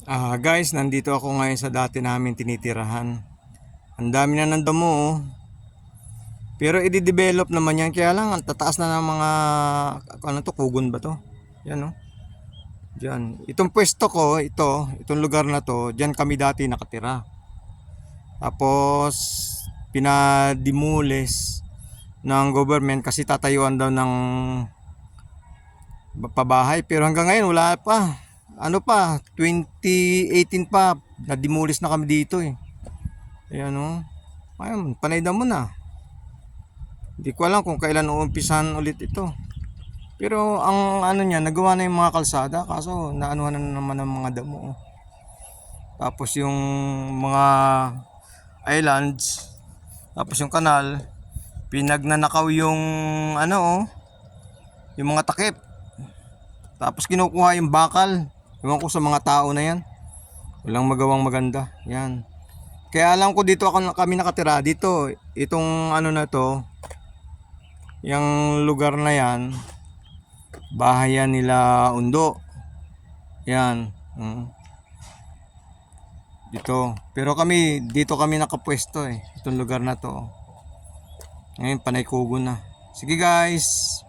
Guys, nandito ako ngayon sa dati namin tinitirahan. Ang dami na ng damo oh. Pero i-develop naman yan. Kaya lang, ang tataas na ng mga, ano to, kugon ba to? Yan oh. Diyan. Itong pwesto ko, itong lugar na to, diyan kami dati nakatira. Tapos, pinadimulis ng government kasi tatayuan daw ng pabahay. Pero hanggang ngayon, wala pa. Ano pa, 2018 pa, nadimulis na kami dito eh. Ayan o. Ayun, panay na mo na. Hindi ko alam kung kailan uumpisan ulit ito. Pero ang ano niya, nagawa na yung mga kalsada. Kaso naanuhan na naman ng mga damo. Oh. Tapos yung mga islands. Tapos yung kanal. Pinagnanakaw yung ano oh. Yung mga takip. Tapos kinukuha yung bakal. Ewan ko sa mga tao na yan. Walang magawang maganda. Yan. Kaya alam ko dito kami nakatira dito. Itong ano na to, yung lugar na yan, bahay yan nila Undo. Yan. Dito. Pero dito kami nakapwesto eh. Itong lugar na to. Ngayon panay kugo na. Sige guys.